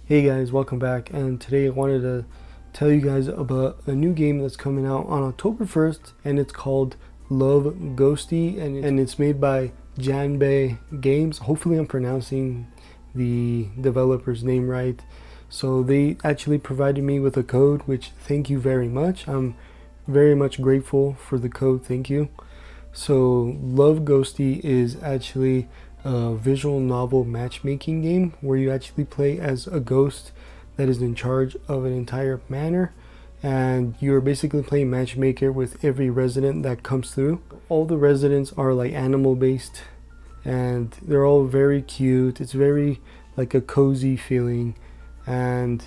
Hey guys, welcome back, and today I wanted to tell you guys about a new game that's coming out on October 1st, and it's called Love Ghostie, and it's made by Janbeh Games. Hopefully I'm pronouncing the developer's name right. So they actually provided me with a code, which thank you very much. I'm very much grateful for the code, thank you. So Love Ghostie is actually a visual novel matchmaking game where you actually play as a ghost that is in charge of an entire manor, and you're basically playing matchmaker with every resident that comes through. All the residents are like animal based, and they're all very cute. It's very like a cozy feeling, and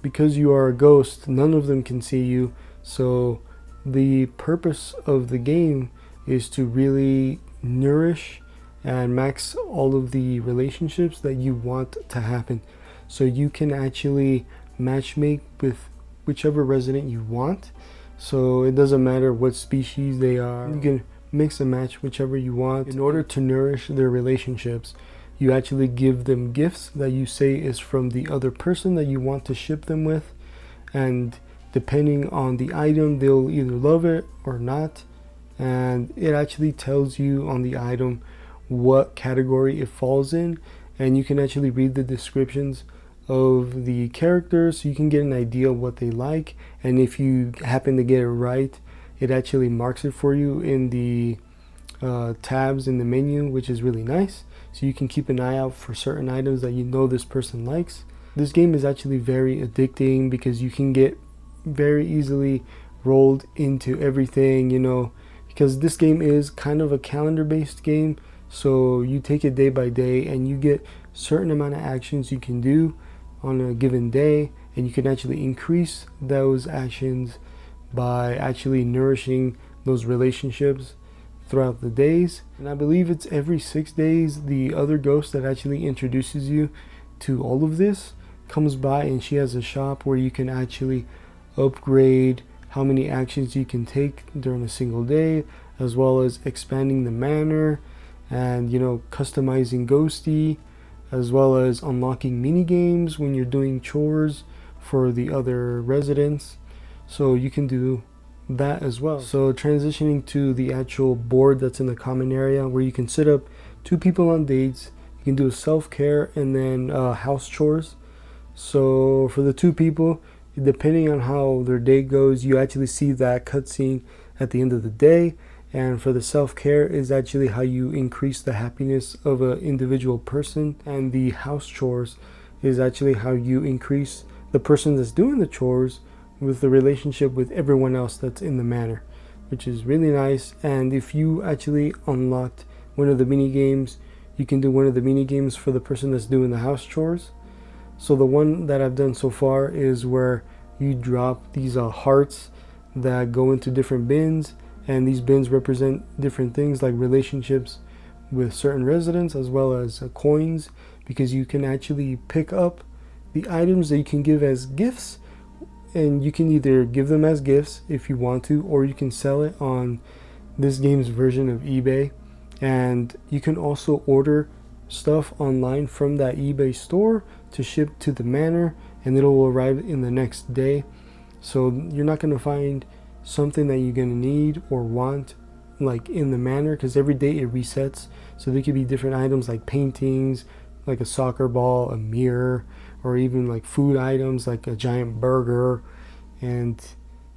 because you are a ghost, none of them can see you. So the purpose of the game is to really nourish and max all of the relationships that you want to happen. So you can actually matchmake with whichever resident you want. So it doesn't matter what species they are. You can mix and match whichever you want. In order to nourish their relationships, you actually give them gifts that you say is from the other person that you want to ship them with. And depending on the item, they'll either love it or not. And it actually tells you on the item what category it falls in, and you can actually read the descriptions of the characters so you can get an idea of what they like, and if you happen to get it right, it actually marks it for you in the tabs in the menu, which is really nice, so you can keep an eye out for certain items that you know this person likes. This game is actually very addicting because you can get very easily rolled into everything, because this game is kind of a calendar based game. So you take it day by day and you get certain amount of actions you can do on a given day, and you can actually increase those actions by actually nourishing those relationships throughout the days. And I believe it's every 6 days the other ghost that actually introduces you to all of this comes by, and she has a shop where you can actually upgrade how many actions you can take during a single day, as well as expanding the manor and customizing Ghostie, as well as unlocking mini games when you're doing chores for the other residents. So you can do that as well. So transitioning to the actual board that's in the common area, where you can set up 2 people on dates. You can do a self-care and then house chores. So for the 2 people, depending on how their day goes, you actually see that cutscene at the end of the day. And for the self-care is actually how you increase the happiness of an individual person, and the house chores is actually how you increase the person that's doing the chores with the relationship with everyone else that's in the manor, which is really nice. And if you actually unlocked one of the mini games, you can do one of the mini games for the person that's doing the house chores. So the one that I've done so far is where you drop these hearts that go into different bins, and these bins represent different things like relationships with certain residents, as well as coins, because you can actually pick up the items that you can give as gifts, and you can either give them as gifts if you want to, or you can sell it on this game's version of eBay. And you can also order stuff online from that eBay store to ship to the manor, and it'll arrive in the next day. So you're not going to find something that you're going to need or want like in the manor, because every day it resets. So there could be different items like paintings, like a soccer ball, a mirror, or even like food items like a giant burger. And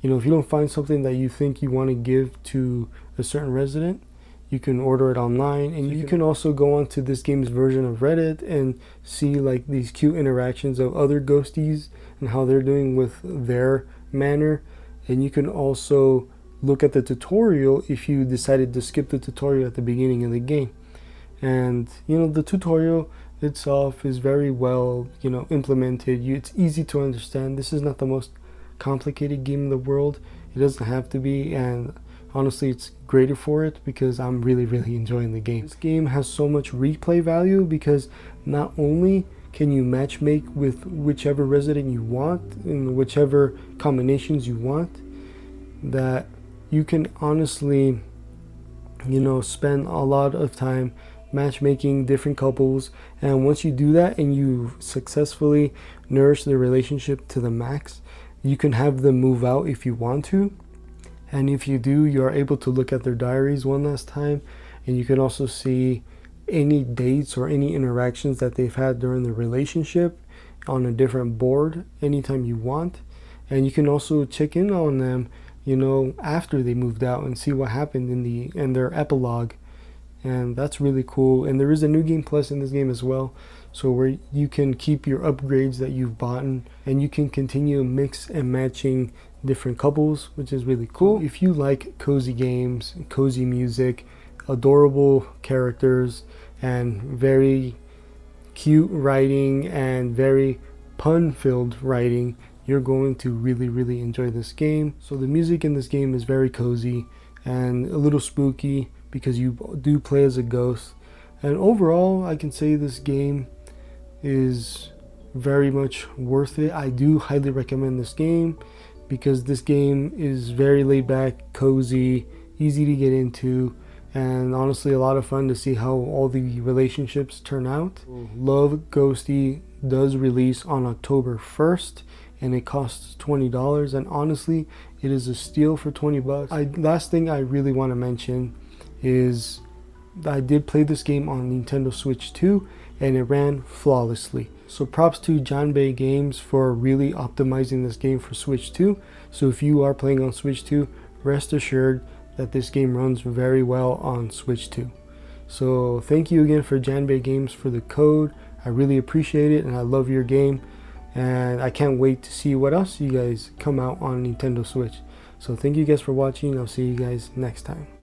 if you don't find something that you think you want to give to a certain resident, you can order it online. And you can also go onto this game's version of Reddit and see like these cute interactions of other ghosties and how they're doing with their manor. And you can also look at the tutorial if you decided to skip the tutorial at the beginning of the game. And the tutorial itself is very well implemented. It's easy to understand. This is not the most complicated game in the world. It doesn't have to be, and honestly it's greater for it because I'm really enjoying the game. This game has so much replay value because not only can you matchmake with whichever resident you want in whichever combinations you want, that you can honestly spend a lot of time matchmaking different couples. And once you do that and you successfully nourish the relationship to the max, you can have them move out if you want to. And if you do, you're able to look at their diaries one last time, and you can also see any dates or any interactions that they've had during the relationship on a different board anytime you want. And you can also check in on them, you know, after they moved out and see what happened in their epilogue. And that's really cool. And there is a new game plus in this game as well, so where you can keep your upgrades that you've bought, and you can continue mix and matching different couples, which is really cool. If you like cozy games, cozy music, adorable characters, and very cute writing and very pun filled writing, you're going to really enjoy this game. So the music in this game is very cozy and a little spooky because you do play as a ghost. And overall, I can say this game is very much worth it. I do highly recommend this game because this game is very laid back, cozy, easy to get into, and honestly a lot of fun to see how all the relationships turn out. Love Ghostie does release on October 1st, and it costs $20, and honestly it is a steal for 20 bucks. Last thing I really want to mention is I did play this game on Nintendo Switch 2 and it ran flawlessly. So props to Janbeh Games for really optimizing this game for Switch 2. So if you are playing on Switch 2, rest assured that this game runs very well on Switch 2. So thank you again for Janbeh Games for the code. I really appreciate it, and I love your game, and I can't wait to see what else you guys come out on Nintendo Switch. So thank you guys for watching. I'll see you guys next time.